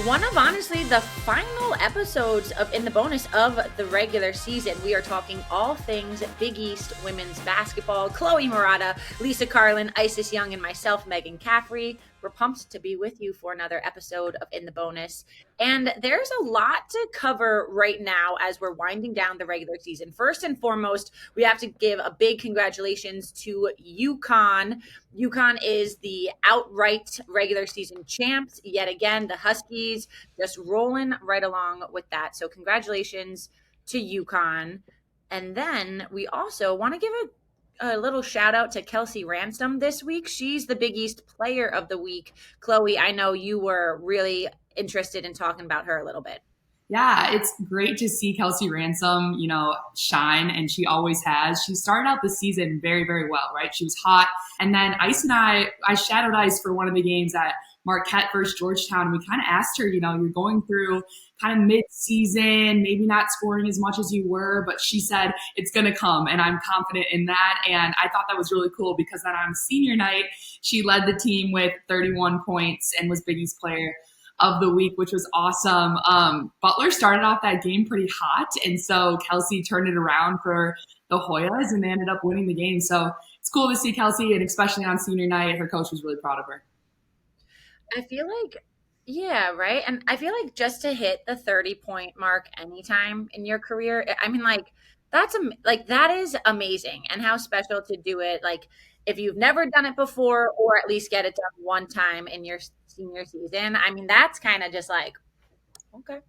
one of honestly the final episodes of In the Bonus of the regular season. We are talking all things Big East women's basketball. Chloe Marotta, Lisa Carlin, Isis Young, and myself, Meghan Caffrey. We're pumped to be with you for another episode of In the Bonus. And there's a lot to cover right now as we're winding down the regular season. First and foremost, we have to give a big congratulations to UCONN. UConn is the outright regular season champs. Yet again, the Huskies just rolling right along with that. So congratulations to UConn. And then we also want to give a little shout out to Kelsey Ransom this week. She's the Big East Player of the Week. Chloe, I know you were really interested in talking about her a little bit. Yeah, it's great to see Kelsey Ransom, shine, and she always has. She started out the season very, very well, right? She was hot. And then Ice and I shadowed Ice for one of the games at Marquette versus Georgetown. And we kind of asked her, you're going through kind of mid-season, maybe not scoring as much as you were, but she said it's going to come, and I'm confident in that. And I thought that was really cool because then on senior night, she led the team with 31 points and was Big East Player of the Week, which was awesome. Butler started off that game pretty hot, and so Kelsey turned it around for the Hoyas, and they ended up winning the game. So it's cool to see Kelsey, and especially on senior night, her coach was really proud of her. I feel like, yeah, right? And I feel like just to hit the 30-point mark anytime in your career, I mean, that is amazing. And how special to do it, if you've never done it before, or at least get it done one time in your senior season. I mean, that's kind of just okay.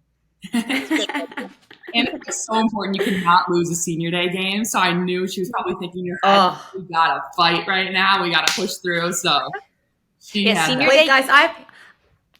And it's so important. You cannot lose a senior day game. So I knew she was probably thinking in her head, we got to fight right now. We got to push through. So senior day. Wait, guys, I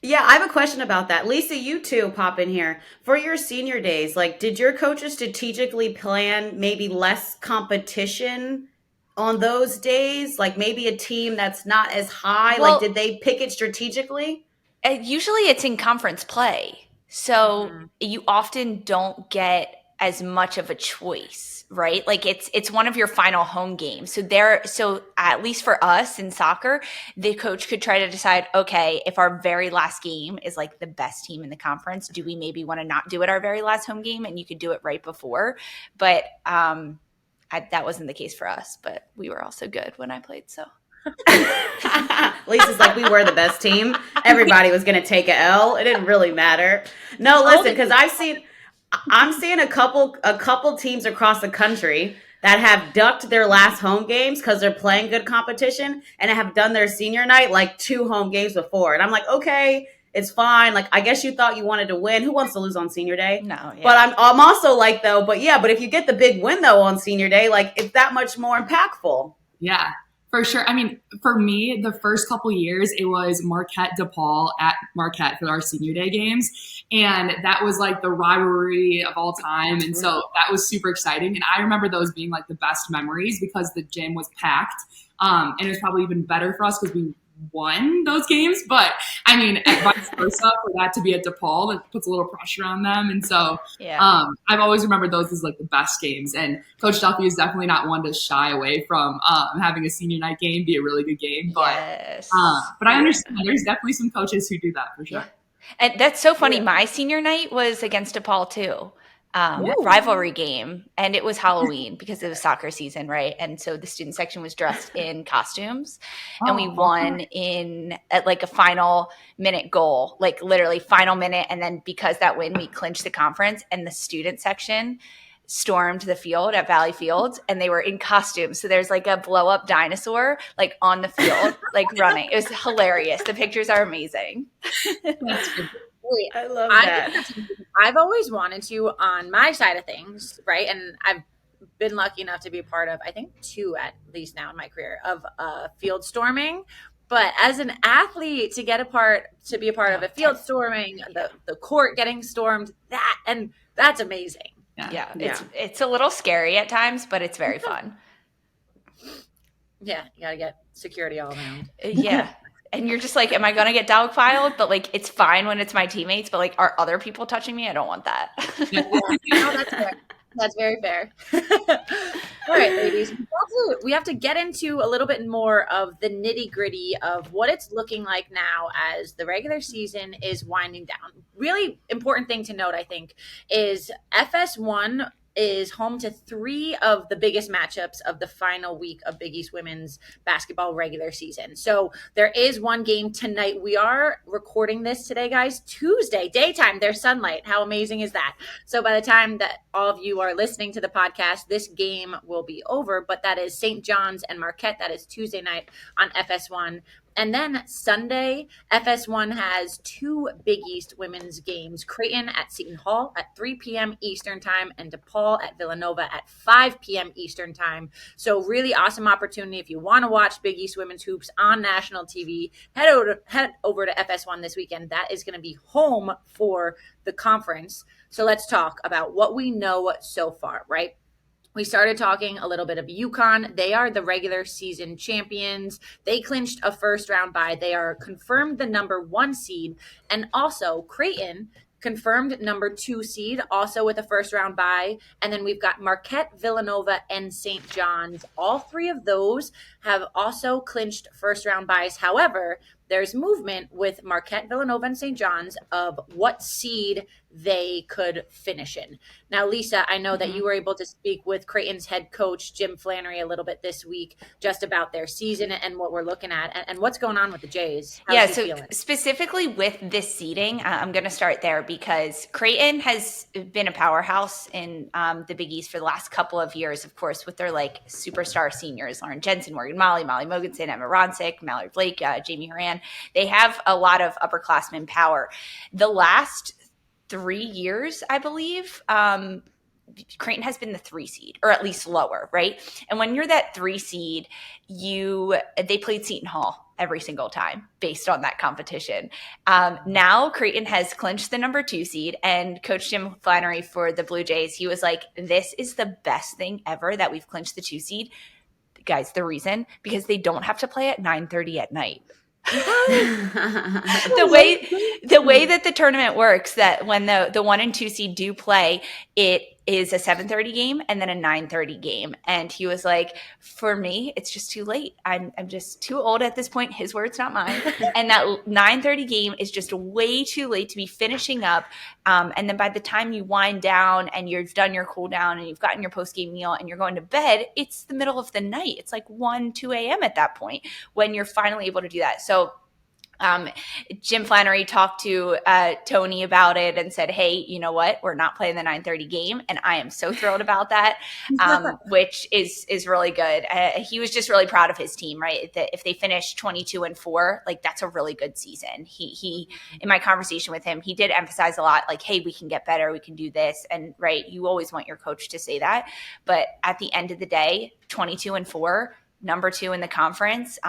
have a question about that. Lisa, you too pop in here. For your senior days, did your coaches strategically plan maybe less competition on those days? Maybe a team that's not as high? Well, did they pick it strategically? Usually it's in conference play. So you often don't get as much of a choice, right? It's one of your final home games. So at least for us in soccer, the coach could try to decide, okay, if our very last game is the best team in the conference, do we maybe want to not do it our very last home game? And you could do it right before. But that wasn't the case for us, but we were also good when I played, so. Lisa's we were the best team. Everybody was going to take a L. It didn't really matter. No, listen, because I'm seeing a couple teams across the country that have ducked their last home games because they're playing good competition and have done their senior night 2 home games before. And I'm okay, it's fine. I guess you thought you wanted to win. Who wants to lose on senior day? No, yeah. But I'm also but if you get the big win though on senior day, it's that much more impactful. Yeah. For sure. I mean, for me, the first couple years, it was Marquette DePaul at Marquette for our senior day games. And that was the rivalry of all time. And so that was super exciting. And I remember those being the best memories because the gym was packed. And it was probably even better for us because we won those games. But I mean, vice versa, for that to be at DePaul, it puts a little pressure on them. And so I've always remembered those as the best games. And Coach Duffy is definitely not one to shy away from having a senior night game be a really good game. But but I understand there's definitely some coaches who do that for sure. Yeah. And that's so funny. My senior night was against DePaul too. Rivalry game, and it was Halloween because it was soccer season, right? And so the student section was dressed in costumes, and we won at a final minute goal, literally final minute. And then because that win, we clinched the conference, and the student section stormed the field at Valley Field, and they were in costumes. So there's a blow up dinosaur on the field, running. It was hilarious. The pictures are amazing. That's good. I love that. I've always wanted to, on my side of things, right? And I've been lucky enough to be a part of, I think, 2 at least now in my career of field storming. But as an athlete, to be a part of a field storming, the court getting stormed, that's amazing. Yeah. It's a little scary at times, but it's very fun. Yeah, you got to get security all around. Yeah. And you're just am I going to get dogpiled? But it's fine when it's my teammates, but are other people touching me? I don't want that. No, that's fair. That's very fair. All right, ladies, we have to get into a little bit more of the nitty gritty of what it's looking like now as the regular season is winding down. really important thing to note, I think, is FS1 is home to 3 of the biggest matchups of the final week of Big East women's basketball regular season. So there is one game tonight. We are recording this today, guys, Tuesday, daytime. There's sunlight. How amazing is that? So by the time that all of you are listening to the podcast, this game will be over, but that is St. John's and Marquette. That is Tuesday night on FS1. And then Sunday, FS1 has 2 Big East women's games. Creighton at Seton Hall at 3 p.m. Eastern time and DePaul at Villanova at 5 p.m. Eastern time. So really awesome opportunity. If you want to watch Big East women's hoops on national TV, head over to FS1 this weekend. That is going to be home for the conference. So let's talk about what we know so far, right? We started talking a little bit of UCONN. They are the regular season champions. They clinched a first round bye. They are confirmed the number 1 seed. And also Creighton confirmed number 2 seed, also with a first round bye. And then we've got Marquette, Villanova, and St. John's. All 3 of those have also clinched first round byes. However, there's movement with Marquette, Villanova, and St. John's of what seed they could finish in. Now, Lisa, I know that you were able to speak with Creighton's head coach, Jim Flannery, a little bit this week just about their season and what we're looking at and what's going on with the Jays. How's he feeling? Specifically with this seeding, I'm going to start there because Creighton has been a powerhouse in the Big East for the last couple of years, of course, with their like superstar seniors, Lauren Jensen, Morgan Molly Mogensen, Emma Ronsick, Mallory Blake, Jamie Horan. They have a lot of upperclassmen power. The last 3 years, I believe, Creighton has been the 3 seed, or at least lower, right? And when you're that 3 seed, they played Seton Hall every single time based on that competition. Now Creighton has clinched the number 2 seed, and Coach Jim Flannery for the Blue Jays, he was like, "This is the best thing ever that we've clinched the 2 seed." Guys, the reason, because they don't have to play at 9:30 at night. the way that the tournament works, that when the 1 and 2 seed do play, it is a 7:30 game and then a 9:30 game. And he was like, "For me, it's just too late. I'm just too old at this point." His words, not mine. And that 9:30 game is just way too late to be finishing up. And then by the time you wind down and you've done your cool down and you've gotten your post game meal and you're going to bed, it's the middle of the night. It's like 1, 2 a.m. at that point when you're finally able to do that. So Jim Flannery talked to Tony about it and said, "Hey, you know what? We're not playing the 9:30 game," and I am so thrilled about that, which is really good. He was just really proud of his team, right? That if they finish 22-4, like that's a really good season. He in my conversation with him, he did emphasize a lot, like, "Hey, we can get better, we can do this," and right, you always want your coach to say that, but at the end of the day, 22-4. Number 2 in the conference,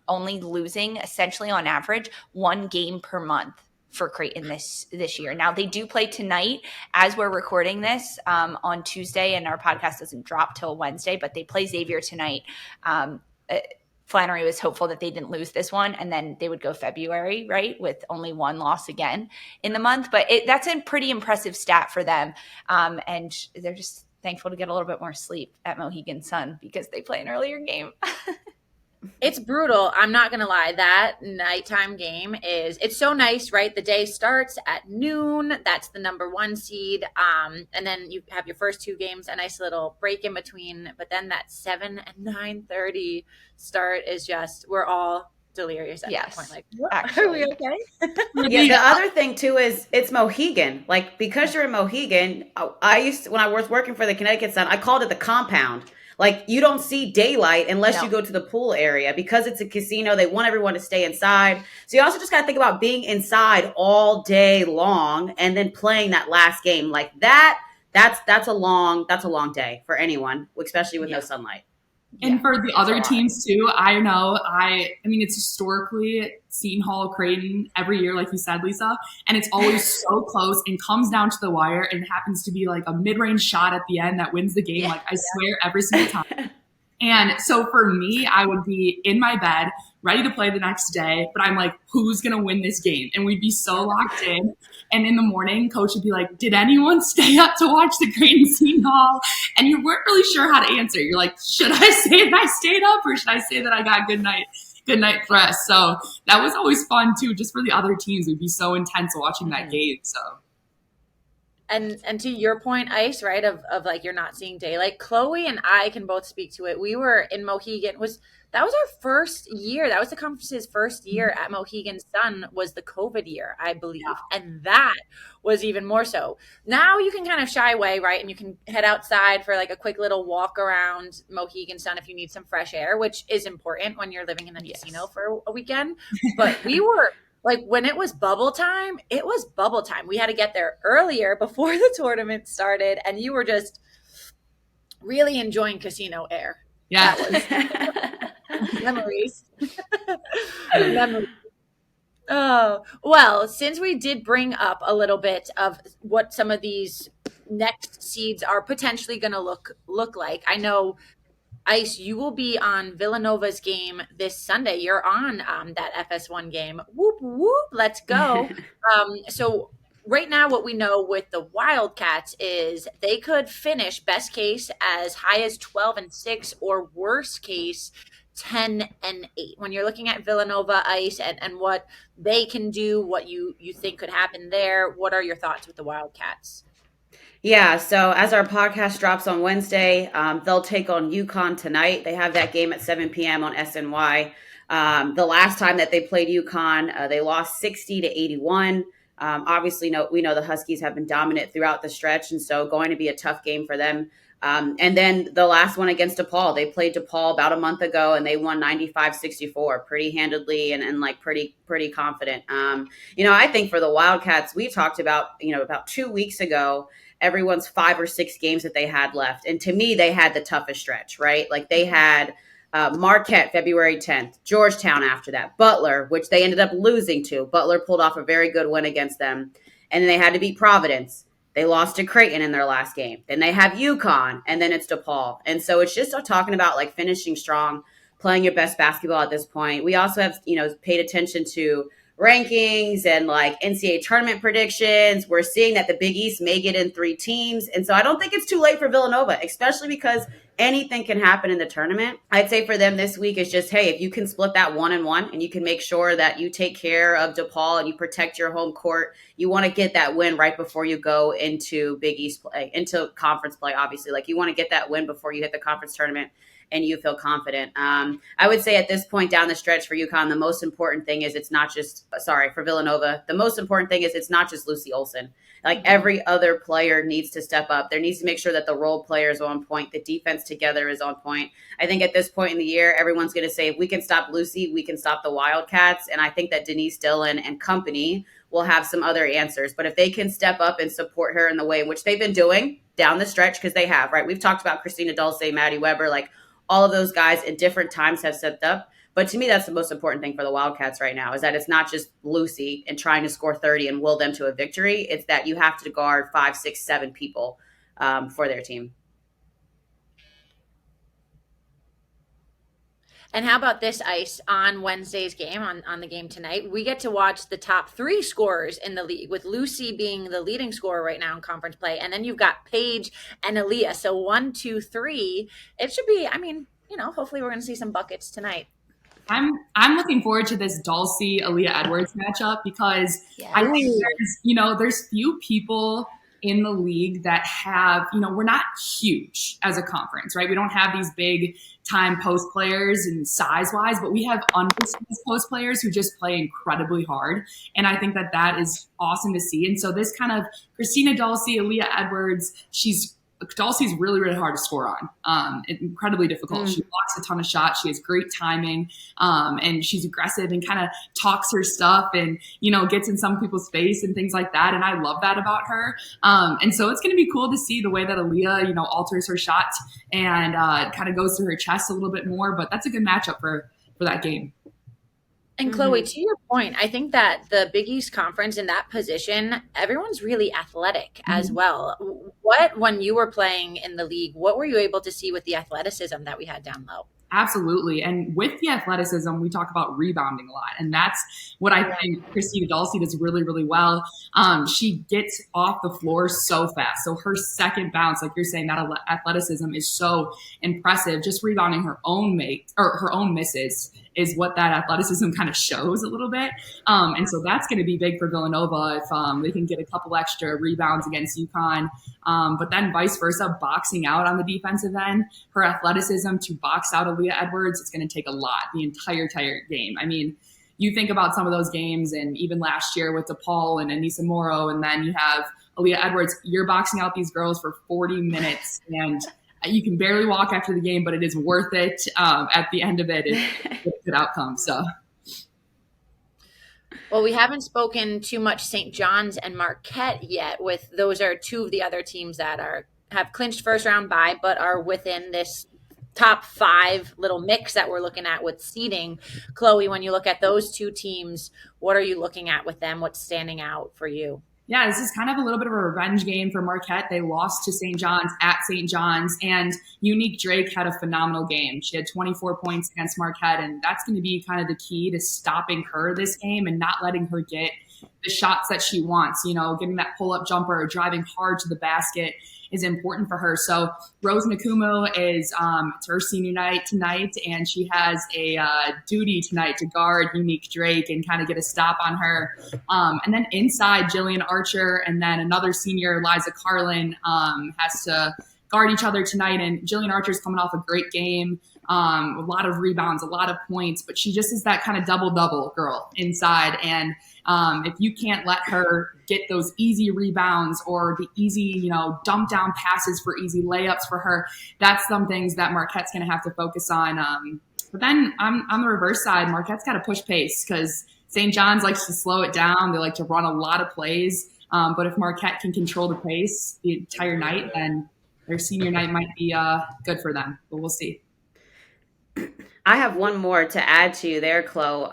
only losing essentially on average 1 game per month for Creighton this year. Now they do play tonight as we're recording this on Tuesday, and our podcast doesn't drop till Wednesday, but they play Xavier tonight. Flannery was hopeful that they didn't lose this one, and then they would go February, right, with only 1 loss again in the month. But that's a pretty impressive stat for them, and they're just thankful to get a little bit more sleep at Mohegan Sun because they play an earlier game. It's brutal. I'm not going to lie. That nighttime game it's so nice, right? The day starts at noon. That's the number 1 seed. And then you have your first 2 games, a nice little break in between. But then that 7 and 9:30 start is just, we're all delirious at that point. Like, are we okay? Yeah, the other thing too is it's Mohegan. Like, because you're in Mohegan, when I was working for the Connecticut Sun, I called it the compound. Like, you don't see daylight unless you go to the pool area because it's a casino. They want everyone to stay inside. So you also just got to think about being inside all day long and then playing that last game like that. That's a long day for anyone, especially with no sunlight. And for the other teams too, I mean, it's historically Seton Hall, Creighton every year, like you said, Lisa, and it's always so close and comes down to the wire and happens to be like a mid-range shot at the end that wins the game. Like, I swear, every single time. And so for me, I would be in my bed, ready to play the next day, but I'm like, who's going to win this game? And we'd be so locked in. And in the morning, coach would be like, did anyone stay up to watch the Creighton Seton Hall? And you weren't really sure how to answer. You're like, should I say that I stayed up or should I say that I got good goodnight press. So that was always fun too, just for the other teams. It would be so intense watching that game. So. And to your point, Ice, right, of like you're not seeing daylight. Chloe and I can both speak to it. We were in Mohegan. That was our first year. That was the conference's first year at Mohegan Sun, was the COVID year, I believe. Yeah. And that was even more so. Now you can kind of shy away, right? And you can head outside for like a quick little walk around Mohegan Sun if you need some fresh air, which is important when you're living in the casino for a weekend. But we were like, when it was bubble time, it was bubble time. We had to get there earlier before the tournament started, and you were just really enjoying casino air. Yeah. That was memories. Memories. Oh, well, since we did bring up a little bit of what some of these next seeds are potentially going to look like, I know, Ice, you will be on Villanova's game this Sunday. You're on that FS1 game. Whoop, whoop, let's go. So right now what we know with the Wildcats is they could finish best case as high as 12-6 or worst case 10-8. When you're looking at Villanova, Ice, and what they can do, what you think could happen there, what are your thoughts with the Wildcats? Yeah, so as our podcast drops on Wednesday, they'll take on UCONN tonight. They have that game at 7 p.m. on SNY. The last time that they played UCONN, they lost 60-81. Obviously, we know the Huskies have been dominant throughout the stretch, and so going to be a tough game for them. And then the last one against DePaul, they played DePaul about a month ago, and they won 95-64 pretty handedly and like pretty confident. I think for the Wildcats, we talked about, about 2 weeks ago, everyone's 5 or 6 games that they had left. And to me, they had the toughest stretch, right? Like they had Marquette February 10th, Georgetown after that, Butler, which they ended up losing to. Butler pulled off a very good win against them. And then they had to beat Providence. They lost to Creighton in their last game. Then they have UConn, and then it's DePaul. And so it's just talking about like finishing strong, playing your best basketball at this point. We also have, paid attention to rankings and like NCAA tournament predictions. We're seeing that the Big East may get in 3 teams. And so I don't think it's too late for Villanova, especially because anything can happen in the tournament. I'd say for them this week is just, hey, if you can split that 1-1 and you can make sure that you take care of DePaul and you protect your home court, you want to get that win right before you go into Big East play, into conference play, obviously. Like you want to get that win before you hit the conference tournament and you feel confident. I would say at this point down the stretch for UConn, the most important thing is for Villanova, the most important thing is it's not just Lucy Olson. Like every other player needs to step up. There needs to make sure that the role players are on point. The defense together is on point. I think at this point in the year, everyone's going to say, if we can stop Lucy, we can stop the Wildcats. And I think that Denise Dillon and company will have some other answers. But if they can step up and support her in the way in which they've been doing down the stretch, because they have, right? We've talked about Christina Dulce, Maddie Weber, like all of those guys at different times have stepped up. But to me, that's the most important thing for the Wildcats right now, is that it's not just Lucy and trying to score 30 and will them to a victory. It's that you have to guard 5, 6, 7 people for their team. And how about this, Ice, on Wednesday's game, on the game tonight, we get to watch the top 3 scorers in the league, with Lucy being the leading scorer right now in conference play. And then you've got Paige and Aaliyah. So 1, 2, 3. It should be, hopefully we're going to see some buckets tonight. I'm looking forward to this Dulce Aaliyah Edwards matchup because I think there's few people in the league that have, we're not huge as a conference, right? We don't have these big time post players and size wise, but we have undersized post players who just play incredibly hard. And I think that is awesome to see. And so this kind of Christina Dulce, Aaliyah Edwards, Dulce's really, really hard to score on. Incredibly difficult. She blocks a ton of shots. She has great timing, and she's aggressive and kind of talks her stuff and, gets in some people's face and things like that. And I love that about her. And so it's going to be cool to see the way that Aaliyah, alters her shot and kind of goes to her chest a little bit more. But that's a good matchup for that game. And Chloe, to your point, I think that the Big East Conference in that position, everyone's really athletic as well. When you were playing in the league, what were you able to see with the athleticism that we had down low? Absolutely. And with the athleticism, we talk about rebounding a lot. And that's what I think Christina Dulce does really, really well. She gets off the floor so fast. So her second bounce, like you're saying, that athleticism is so impressive. Just rebounding her own misses is what that athleticism kind of shows a little bit. And so that's going to be big for Villanova if they can get a couple extra rebounds against UConn. But then vice versa, boxing out on the defensive end, her athleticism to box out Aaliyah Edwards, it's going to take a lot the entire game. I mean, you think about some of those games, and even last year with DePaul and Anissa Morrow, and then you have Aaliyah Edwards, you're boxing out these girls for 40 minutes, and you can barely walk after the game, but it is worth it. At the end of it, it's a good outcome. So. Well, we haven't spoken too much St. John's and Marquette yet. Those are two of the other teams that have clinched first round bye, but are within this top 5 little mix that we're looking at with seeding. Chloe, when you look at those two teams, what are you looking at with them? What's standing out for you? Yeah, this is kind of a little bit of a revenge game for Marquette. They lost to St. John's at St. John's, and Unique Drake had a phenomenal game. She had 24 points against Marquette, and that's going to be kind of the key to stopping her this game and not letting her get the shots that she wants. Getting that pull-up jumper or driving hard to the basket is important for her. So Rose Nakumu is it's her senior night tonight, and she has a duty tonight to guard Unique Drake and kind of get a stop on her. And then inside, Jillian Archer and then another senior, Liza Carlin, has to guard each other tonight. And Jillian Archer's coming off a great game, a lot of rebounds, a lot of points, but she just is that kind of double-double girl inside. And if you can't let her get those easy rebounds or the easy, dump down passes for easy layups for her, that's some things that Marquette's going to have to focus on. But then on the reverse side, Marquette's got to push pace because St. John's likes to slow it down. They like to run a lot of plays. But if Marquette can control the pace the entire night, then their senior night might be good for them. But we'll see. I have one more to add to you there, Chloe.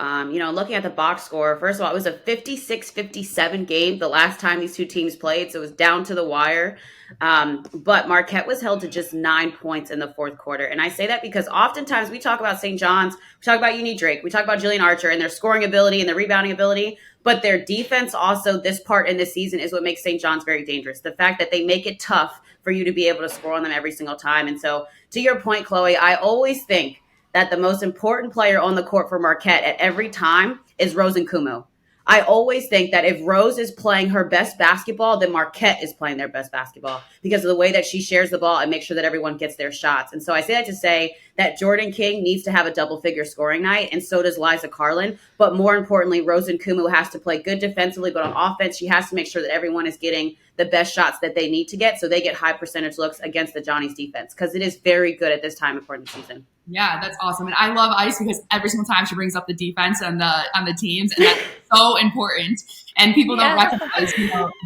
Looking at the box score, first of all, it was a 56-57 game the last time these two teams played, so it was down to the wire. But Marquette was held to just 9 points in the fourth quarter. And I say that because oftentimes we talk about St. John's, we talk about Unique Drake, we talk about Jillian Archer and their scoring ability and their rebounding ability, but their defense also, this part in this season, is what makes St. John's very dangerous. The fact that they make it tough for you to be able to score on them every single time. And so to your point, Chloe, I always think that the most important player on the court for Marquette at every time is Rose Nkumu. I always think that if Rose is playing her best basketball, then Marquette is playing their best basketball because of the way that she shares the ball and makes sure that everyone gets their shots. And so I say that to say that Jordan King needs to have a double-figure scoring night, and so does Liza Carlin. But more importantly, Rose Nkumu has to play good defensively, but on offense, she has to make sure that everyone is getting the best shots that they need to get so they get high percentage looks against the Johnny's defense because it is very good at this time of the season. Yeah, that's awesome. And I love Ice because every single time she brings up the defense on the teams, and that's so important. And people don't recognize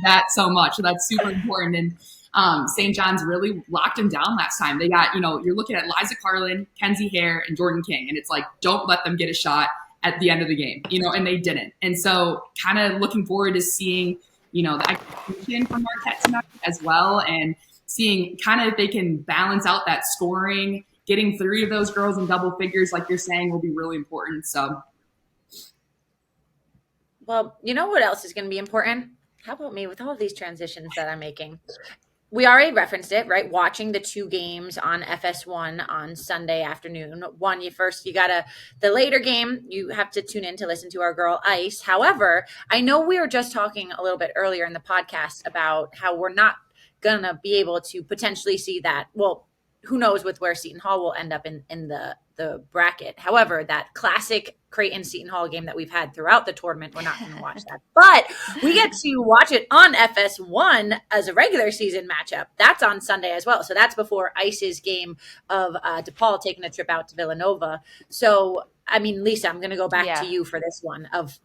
that so much. So that's super important. And St. John's really locked them down last time. They got, you're looking at Liza Carlin, Kenzie Hare, and Jordan King. And it's like, don't let them get a shot at the end of the game, and they didn't. And so kind of looking forward to seeing, the execution from Marquette tonight as well, and seeing kind of if they can balance out that scoring. Getting 3 of those girls in double figures, like you're saying, will be really important. So, well, you know what else is going to be important? How about me with all of these transitions that I'm making? We already referenced it, right? Watching the 2 games on FS1 on Sunday afternoon. One, the later game, you have to tune in to listen to our girl Ice. However, I know we were just talking a little bit earlier in the podcast about how we're not going to be able to potentially see that. Well, who knows with where Seton Hall will end up in the bracket. However, that classic Creighton Seton Hall game that we've had throughout the tournament, we're not going to watch that. But we get to watch it on FS1 as a regular season matchup. That's on Sunday as well. So that's before Ice's game of DePaul taking a trip out to Villanova. So, Lisa, I'm going to go back to you for this one of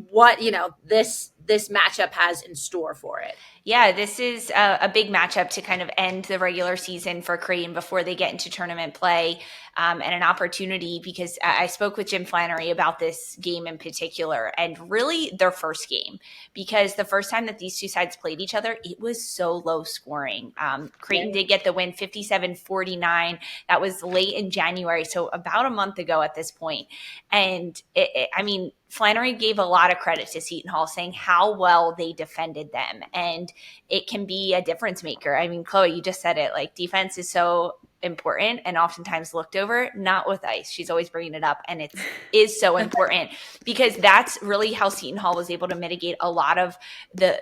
what, this matchup has in store for it. Yeah, this is a big matchup to kind of end the regular season for Creighton before they get into tournament play, and an opportunity because I spoke with Jim Flannery about this game in particular and really their first game because the first time that these two sides played each other, it was so low scoring. Creighton did get the win 57-49. That was late in January, so about a month ago at this point. And Flannery gave a lot of credit to Seton Hall saying how well they defended them. And it can be a difference maker. Chloe, you just said it, like defense is so important and oftentimes looked over. Not with Ice. She's always bringing it up, and it is so important because that's really how Seton Hall was able to mitigate a lot of the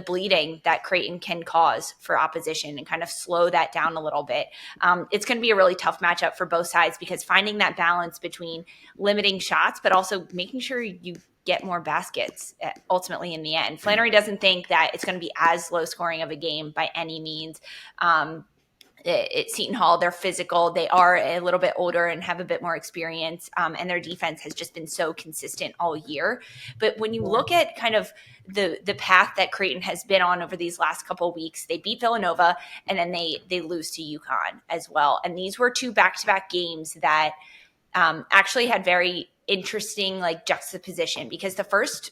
bleeding that Creighton can cause for opposition and kind of slow that down a little bit. It's going to be a really tough matchup for both sides because finding that balance between limiting shots, but also making sure you get more baskets ultimately in the end. Flannery doesn't think that it's going to be as low scoring of a game by any means. At Seton Hall, they're physical. They are a little bit older and have a bit more experience, and their defense has just been so consistent all year. But when you look at kind of the path that Creighton has been on over these last couple of weeks, they beat Villanova, and then they lose to UConn as well. And these were 2 back-to-back games that actually had very interesting like juxtaposition because the first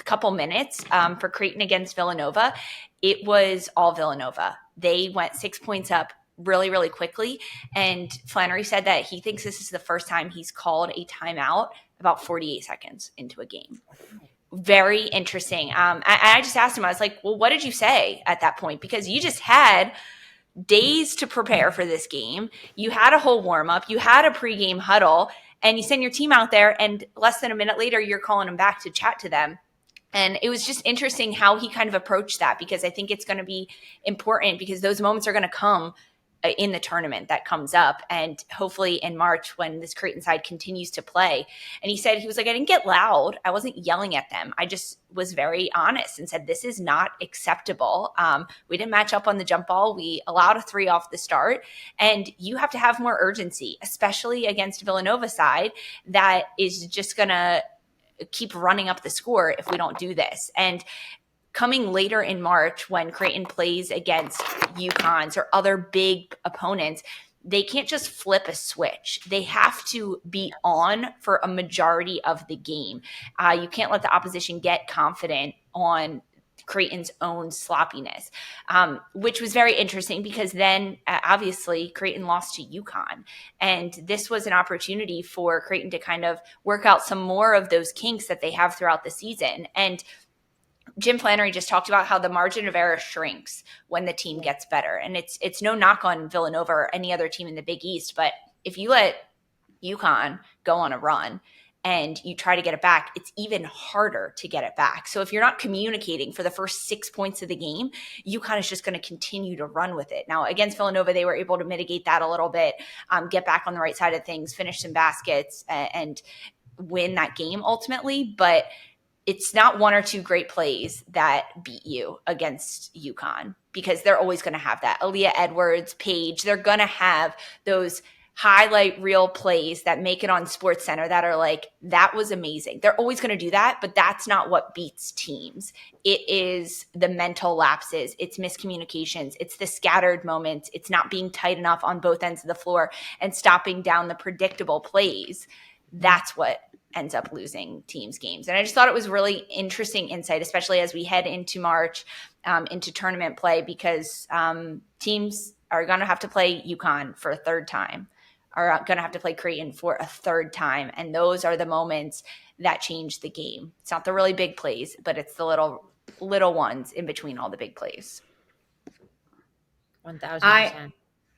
couple minutes for Creighton against Villanova, it was all Villanova. They went 6 points up really, really quickly. And Flannery said that he thinks this is the first time he's called a timeout about 48 seconds into a game. Very interesting. I just asked him, I was like, well, what did you say at that point? Because you just had days to prepare for this game. You had a whole warm up. You had a pregame huddle and you send your team out there and less than a minute later, you're calling them back to chat to them. And it was just interesting how he kind of approached that because I think it's going to be important because those moments are going to come in the tournament that comes up and hopefully in March when this Creighton side continues to play. And he said, he was like, I didn't get loud. I wasn't yelling at them. I just was very honest and said, this is not acceptable. We didn't match up on the jump ball. We allowed a 3 off the start and you have to have more urgency, especially against Villanova side that is just going to keep running up the score if we don't do this. And coming later in March when Creighton plays against UConns or other big opponents, they can't just flip a switch. They have to be on for a majority of the game. You can't let the opposition get confident on Creighton's own sloppiness, which was very interesting because then obviously Creighton lost to UConn. And this was an opportunity for Creighton to kind of work out some more of those kinks that they have throughout the season. And Jim Flannery just talked about how the margin of error shrinks when the team gets better. And it's no knock on Villanova or any other team in the Big East, but if you let UConn go on a run and you try to get it back, it's even harder to get it back. So if you're not communicating for the first 6 points of the game, UConn is just going to continue to run with it. Now, against Villanova, they were able to mitigate that a little bit, get back on the right side of things, finish some baskets, and win that game ultimately. But it's not 1 or 2 great plays that beat you against UConn because they're always going to have that. Aaliyah Edwards, Paige, they're going to have those highlight reel plays that make it on SportsCenter that are like, that was amazing. They're always going to do that, but that's not what beats teams. It is the mental lapses. It's miscommunications. It's the scattered moments. It's not being tight enough on both ends of the floor and stopping down the predictable plays. That's what ends up losing teams games. And I just thought it was really interesting insight, especially as we head into March, into tournament play, because teams are going to have to play UConn for a third time, are going to have to play Creighton for a third time. And those are the moments that change the game. It's not the really big plays, but it's the little ones in between all the big plays. 1,000%.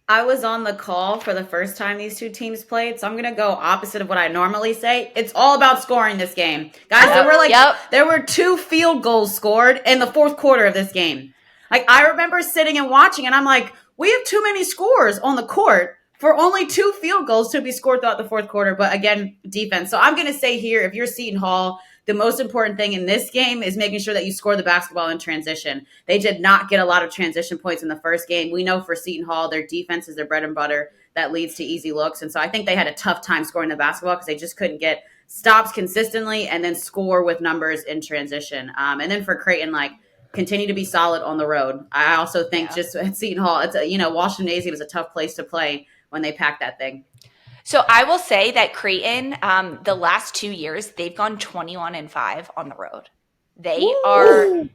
I was on the call for the first time these 2 teams played, so I'm going to go opposite of what I normally say. It's all about scoring this game. Guys, there were 2 field goals scored in the 4th quarter of this game. Like, I remember sitting and watching, and I'm like, we have too many scores on the court for only 2 field goals to be scored throughout the 4th quarter. But again, defense. So I'm going to say here, if you're Seton Hall, the most important thing in this game is making sure that you score the basketball in transition. They did not get a lot of transition points in the first game. We know for Seton Hall, their defense is their bread and butter. That leads to easy looks. And so I think they had a tough time scoring the basketball because they just couldn't get stops consistently and then score with numbers in transition. And then for Creighton, like, continue to be solid on the road. I also think just at Seton Hall, it's Walsh Gymnasium is a tough place to play when they pack that thing. So I will say that Creighton, the last 2 years, they've gone 21-5 on the road. They are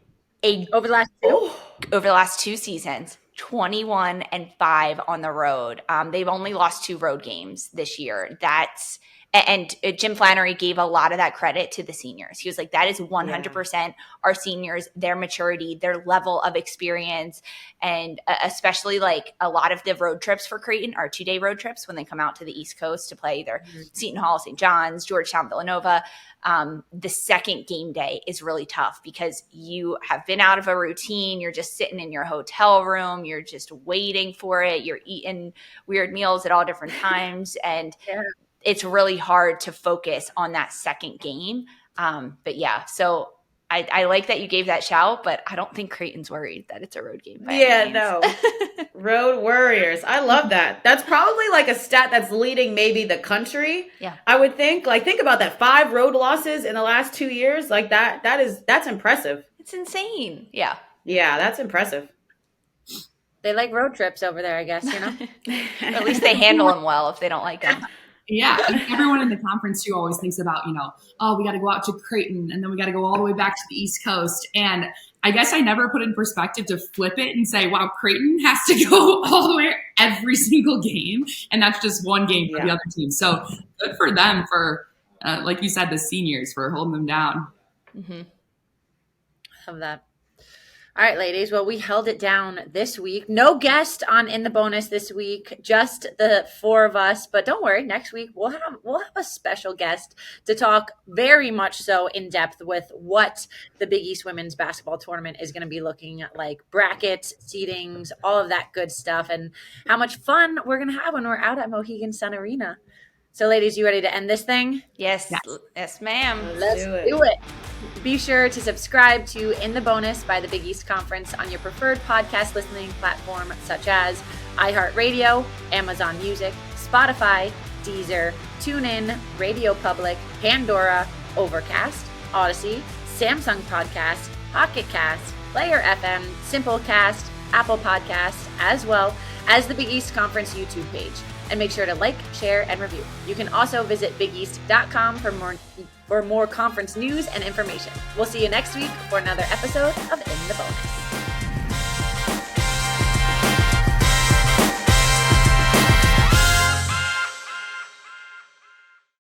over the last 2 seasons, 21-5 on the road. They've only lost 2 road games this year. That's And Jim Flannery gave a lot of that credit to the seniors. He was like, that is 100% our seniors, their maturity, their level of experience. And especially like a lot of the road trips for Creighton are 2-day road trips when they come out to the East Coast to play either Seton Hall, St. John's, Georgetown, Villanova. The second game day is really tough because you have been out of a routine. You're just sitting in your hotel room. You're just waiting for it. You're eating weird meals at all different times. And it's really hard to focus on that second game. But yeah, so I like that you gave that shout, but I don't think Creighton's worried that it's a road game. No. Road Warriors. I love that. That's probably like a stat that's leading maybe the country. Yeah. I would think. Like, think about that. 5 road losses in the last 2 years. Like that's impressive. It's insane. Yeah. Yeah, that's impressive. They like road trips over there, I guess, At least they handle them well if they don't like them. Yeah, everyone in the conference too always thinks about, oh, we got to go out to Creighton and then we got to go all the way back to the East Coast. And I guess I never put in perspective to flip it and say, wow, Creighton has to go all the way every single game. And that's just one game for the other team. So good for them for, like you said, the seniors for holding them down. Mm-hmm. Love that. All right, ladies. Well, we held it down this week. No guest on In the Bonus this week, just the 4 of us. But don't worry, next week we'll have a special guest to talk very much so in depth with what the Big East Women's Basketball Tournament is going to be looking like, brackets, seedings, all of that good stuff, and how much fun we're going to have when we're out at Mohegan Sun Arena. So, ladies, you ready to end this thing? Yes, ma'am. Let's do it. Be sure to subscribe to In the Bonus by the Big East Conference on your preferred podcast listening platform, such as iHeartRadio, Amazon Music, Spotify, Deezer, TuneIn, Radio Public, Pandora, Overcast, Odyssey, Samsung Podcast, Pocket Cast, Player FM, Simplecast, Apple Podcasts, as well as the Big East Conference YouTube page. And make sure to like, share, and review. You can also visit bigeast.com for more conference news and information. We'll see you next week for another episode of In the Bonus.